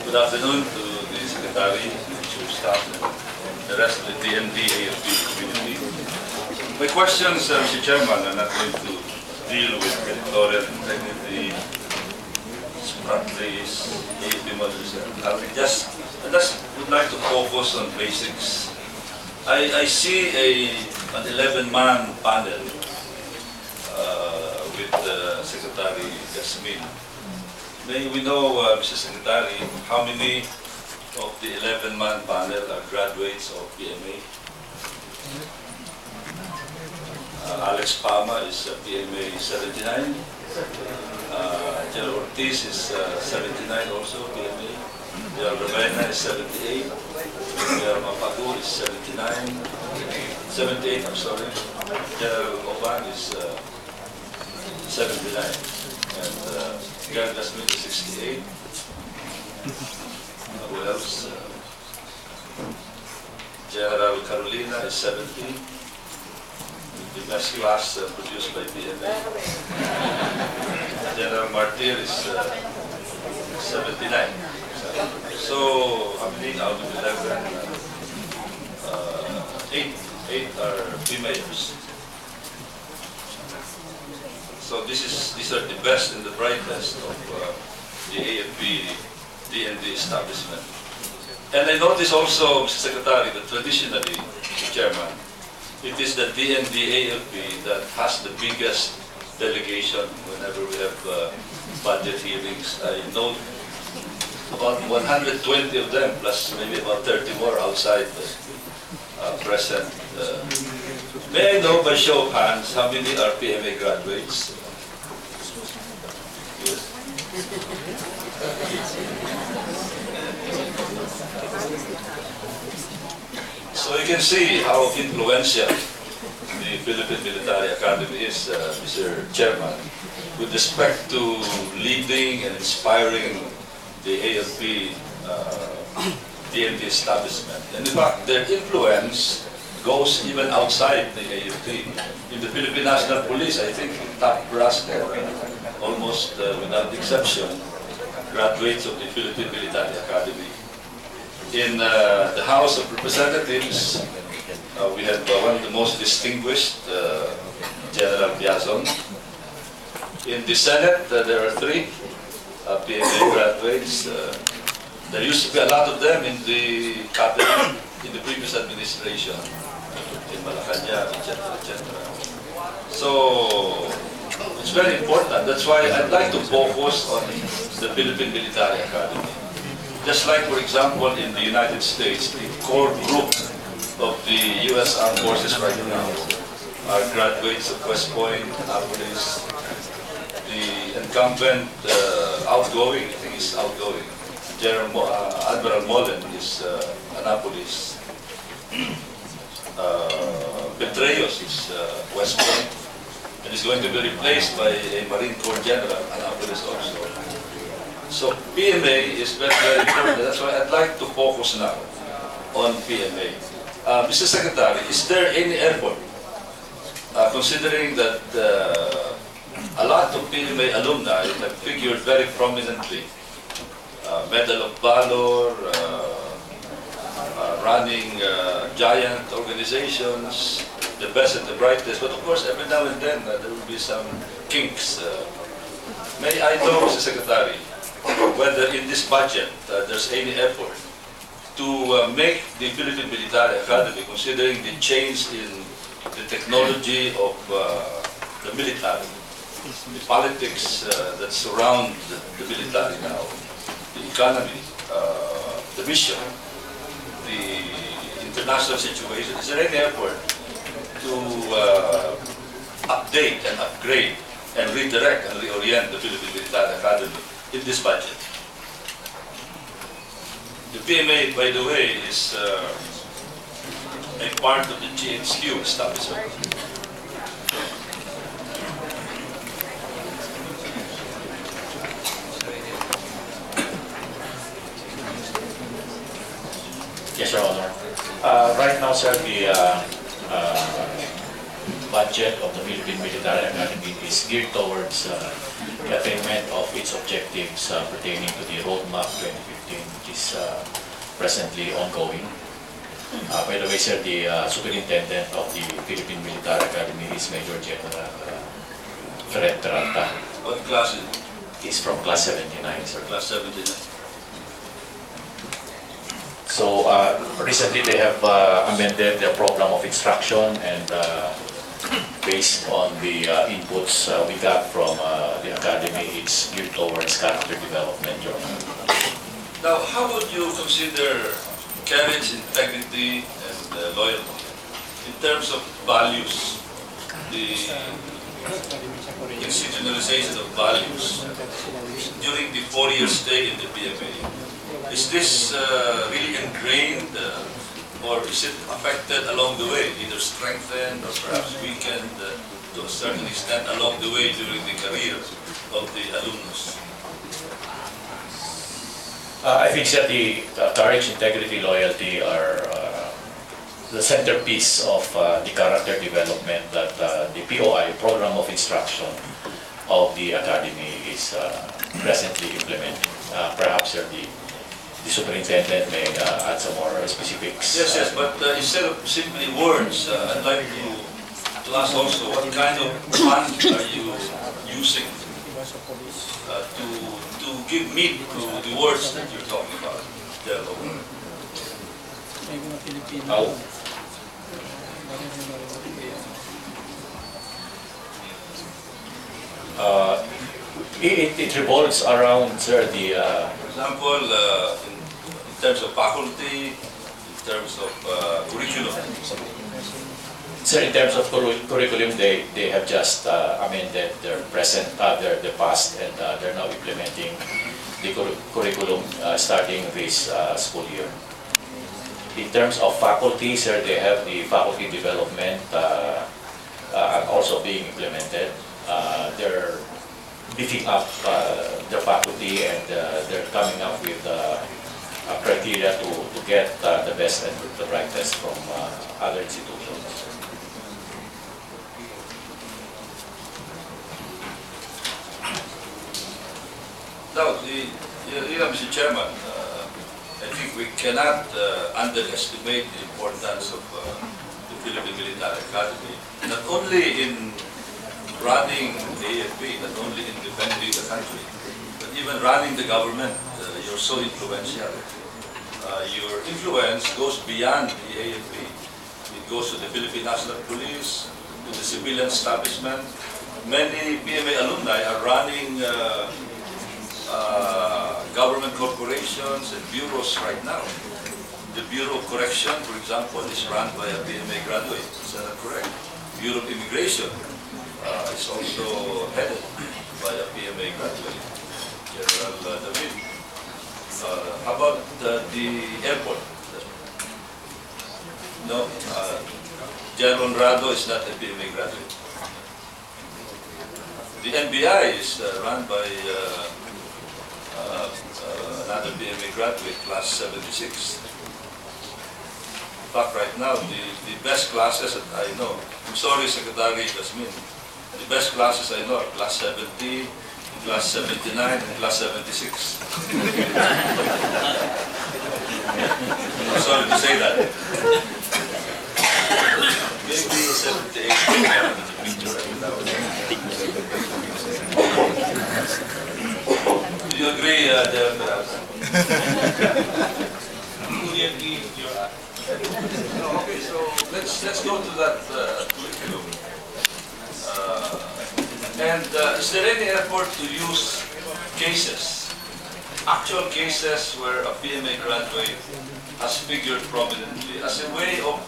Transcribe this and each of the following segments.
Good afternoon to the Secretary, the Chief of Staff, and the rest of the DND-AFP community. My questions, Mr. Chairman, are not going to deal with editorial integrity, strategies, AFP models. I just would like to focus on basics. I see an 11-man panel with Secretary Gasmin. May we know, Mr. Secretary, how many of the 11-man panel are graduates of PMA? Alex Pama is PMA 79. General Ortiz is 79 also, PMA. General Ravena is 78. General Mapagu is 78, I'm sorry. General Oban is 79. And General Gasmin is 68. Who else? General Carolina is 70. The best class produced by PMA. General Martir is 79. So, how many out of 11? 8 are females. So these are the best and the brightest of the AFP DND establishment. And I notice also, Mr. Secretary, that traditionally, Mr. Chairman, it is the DND-AFP that has the biggest delegation whenever we have budget hearings. I note about 120 of them, plus maybe about 30 more outside present. May I know by show of hands how many are PMA graduates? Yes. So you can see how influential the Philippine Military Academy is, Mr. Chairman, with respect to leading and inspiring the AFP DND establishment. And in fact, their influence goes even outside the AFP. In the Philippine National Police, I think top brass there, almost without exception, graduates of the Philippine Military Academy. In the House of Representatives, we have one of the most distinguished, General Biazon. In the Senate, there are 3 PMA graduates. There used to be a lot of them in the cabinet in the previous administration, in Malacanang, etc., etc. So it's very important. That's why I'd like to focus on the Philippine Military Academy. Just like, for example, in the United States, the core group of the U.S. Armed Forces right now are graduates of West Point, Annapolis. The incumbent outgoing, I think he's outgoing, Admiral Mullen is Annapolis. Petraeus is West Point, and is going to be replaced by a Marine Corps General, Annapolis also. So PMA is very, very important. That's why I'd like to focus now on PMA. Mr. Secretary, is there any effort, considering that a lot of PMA alumni have figured very prominently, Medal of Valor, running giant organizations, the best and the brightest, but of course every now and then there will be some kinks. May I know, Mr. Secretary, whether in this budget there's any effort to make the Philippine Military Academy, considering the change in the technology of the military, the politics that surround the military now, the economy, the mission, the international situation. Is there any effort to update and upgrade and redirect and reorient the Philippine Military Academy in this budget? The PMA, by the way, is a part of the GHQ establishment. Yes, Your Honor. Right now, sir, budget of the Philippine Military Academy is geared towards the attainment of its objectives pertaining to the Roadmap 2015, which is presently ongoing. By the way, sir, the Superintendent of the Philippine Military Academy is Major General Fred Peralta. What class is it? He's from Class 79, sir. Class 79. So recently they have amended their program of instruction, and based on the inputs we got from the academy, it's geared towards character development, Your Honor. Now, how would you consider courage, integrity, and loyalty in terms of values, the institutionalization of values during the 4-year stay in the PMA? Is this really ingrained or is it affected along the way, either strengthened or perhaps weakened to a certain extent along the way during the career of the alumnus? I think that the courage, integrity, loyalty are the centerpiece of the character development that the POI, Program of Instruction of the Academy, is presently implementing. Perhaps the superintendent may add some more specifics. Yes, but instead of simply words, I'd like to ask also what kind of funds are you using to give meat to the words that you're talking about? It revolves around, sir, the... For example, in terms of faculty, in terms of curriculum. Sir, in terms of curriculum, they have just amended their past, and they're now implementing the curriculum starting this school year. In terms of faculty, sir, they have the faculty development also being implemented. They're beefing up their faculty, and they're coming up with criteria to get the best and the brightest from other institutions. Now, Mr. Chairman, I think we cannot underestimate the importance of the Philippine Military Academy, not only in running the AFP, not only in defending the country, but even running the government. You're so influential. Your influence goes beyond the AFP. It goes to the Philippine National Police, to the civilian establishment. Many PMA alumni are running government corporations and bureaus right now. The Bureau of Correction, for example, is run by a PMA graduate. Is that correct? Bureau of Immigration is also headed by a PMA graduate, General David. How about the airport? No, General Rado is not a PMA graduate. The NBI is run by another PMA graduate, class 76. In fact, right now, the best classes that I know, I'm sorry, Secretary Jasmine, the best classes I know are class 70, class 79, and class 76. I'm sorry to say that. Maybe 78 in the picture right now. Do you agree, General Peralta? We agree with your okay, so let's go to that curriculum. Is there any effort to use cases, actual cases where a PMA graduate has figured prominently as a way of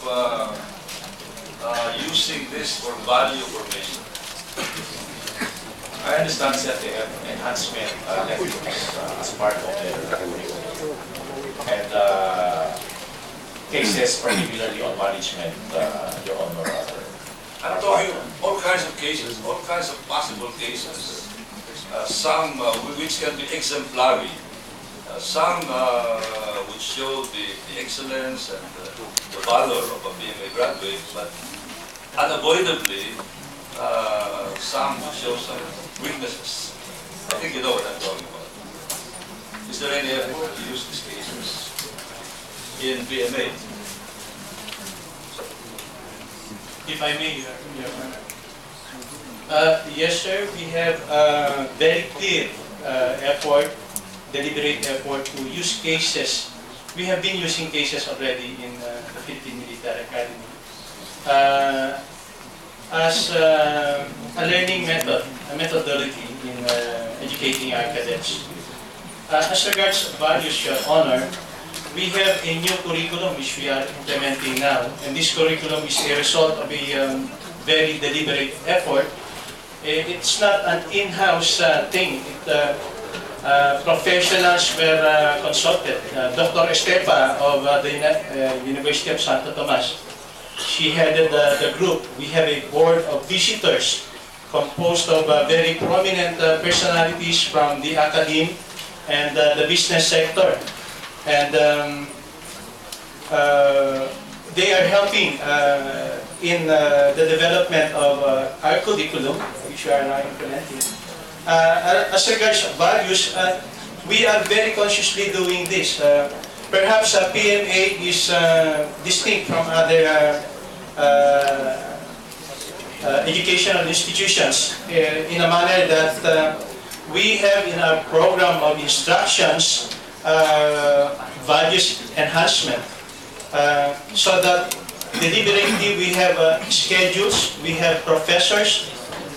using this for value formation? I understand that they have enhancement efforts as part of their curriculum. And cases particularly on management, Your Honor. I'm talking all kinds of cases, all kinds of possible cases. Some which can be exemplary, some which show the excellence and the valor of a PMA graduate, but unavoidably, some show some weaknesses. I think you know what I'm talking about. Is there any effort to use these cases in PMA? If I may, Your Honor. Yes, sir. We have very clear effort, deliberate effort to use cases. We have been using cases already in the Philippine Military Academy as a learning method, a methodology in educating our cadets. As regards values, Your Honor, we have a new curriculum which we are implementing now, and this curriculum is a result of a very deliberate effort. It's not an in-house thing. Professionals were consulted. Dr. Estepa of the University of Santo Tomas, she headed the group. We have a board of visitors composed of very prominent personalities from the academe and the business sector. And they are helping in the development of our curriculum, which we are now implementing. As regards values, we are very consciously doing this. Perhaps PMA is distinct from other educational institutions in a manner that we have in our program of instructions values enhancement, so that deliberately we have schedules, we have professors,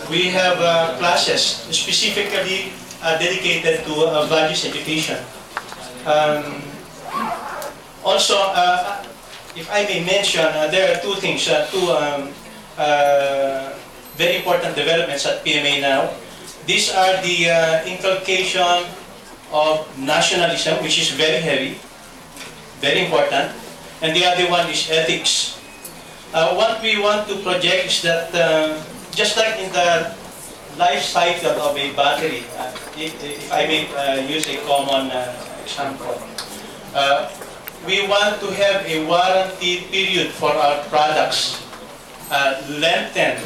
we have classes specifically dedicated to values education. Also, if I may mention, there are two things, two very important developments at PMA now. These are the inculcation of nationalism, which is very heavy, very important, and the other one is ethics. What we want to project is that just like in the life cycle of a battery, if I may use a common example, we want to have a warranty period for our products lengthened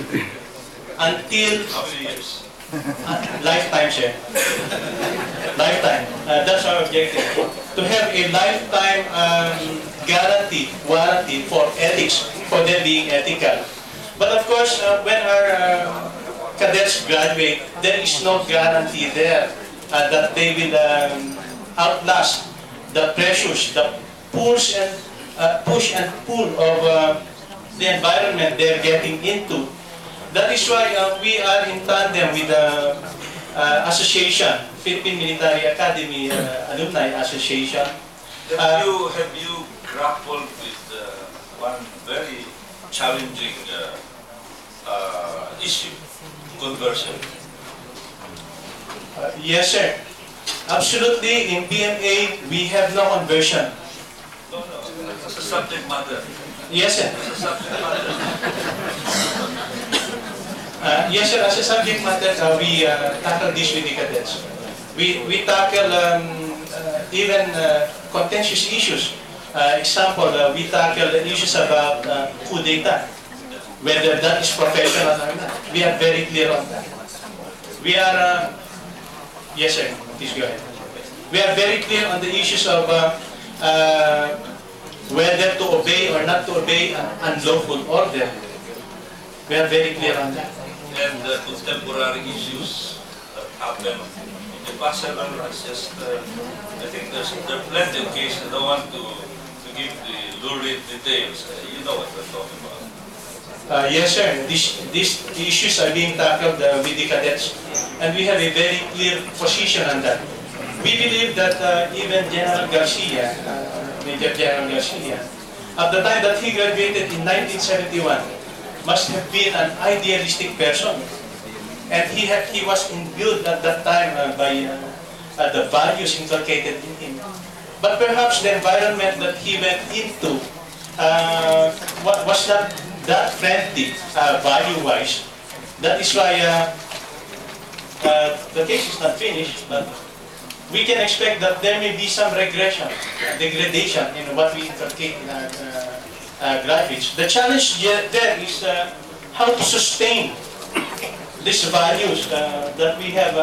until How many years? lifetime, sir. Lifetime. That's our objective. To have a lifetime warranty for ethics, for them being ethical. But of course, when our cadets graduate, there is no guarantee there that they will outlast the pressures, the push and pull of the environment they're getting into. That is why we are in tandem with the association, Philippine Military Academy Alumni Association. Have you grappled with one very challenging issue, conversion? Yes, sir. Absolutely, in PMA, we have no conversion. No, it's a subject matter. Yes, sir. It's a subject matter. Yes, sir. As a subject matter, we tackle this with the cadets. We tackle even contentious issues. Example, we tackle issues about coup data, whether that is professional or not. We are very clear on that. We are, yes, sir. Please go ahead. We are very clear on the issues of whether to obey or not to obey an unlawful order. We are very clear on that. And contemporary issues that happen in the past several months. Just, I think there are plenty of cases. I don't want to give the lurid details. You know what we're talking about. Yes, sir. These issues are being tackled with the cadets, and we have a very clear position on that. We believe that even General Garcia, Major General Garcia, at the time that he graduated in 1971, must have been an idealistic person, and he was imbued at that time by the values inculcated in him. But perhaps the environment that he went into was not that friendly value-wise. That is why the case is not finished, but we can expect that there may be some regression, degradation in what we inculcate in our graduates. The challenge there is how to sustain these values that we have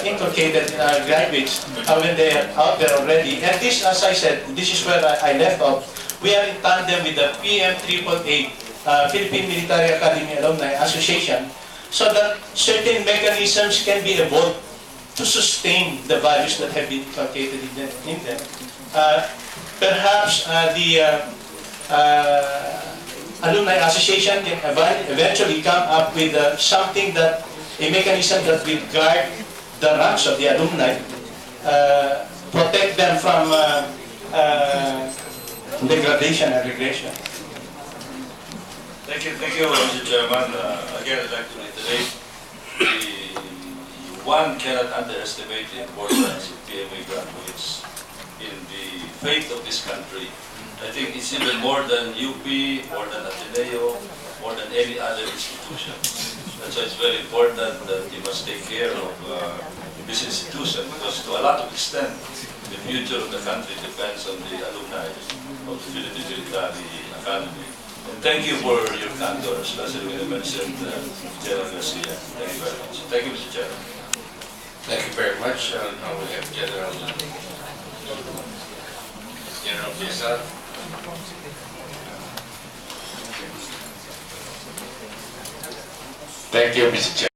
inculcated in our graduates when they are out there already. And this, as I said, this is where I left off. We are in tandem with the PM388, Philippine Military Academy Alumni Association, so that certain mechanisms can be evolved to sustain the values that have been inculcated in them. Perhaps the Alumni Association can eventually come up with something that, a mechanism that will guard the ranks of the alumni, protect them from degradation and regression. Thank you, Mr. Chairman. Again, I'd like to reiterate, one cannot underestimate the importance of PMA graduates in the fate of this country. I think it's even more than UP, more than Ateneo, more than any other institution. That's why it's very important that you must take care of this institution, because to a lot of extent, the future of the country depends on the alumni of the Philippine Military Academy. And thank you for your candor, especially when you mentioned General Garcia. Thank you very much. Thank you, Mr. Chairman. Thank you very much. Now we have General Fiesar. Thank you, Mr. Chair.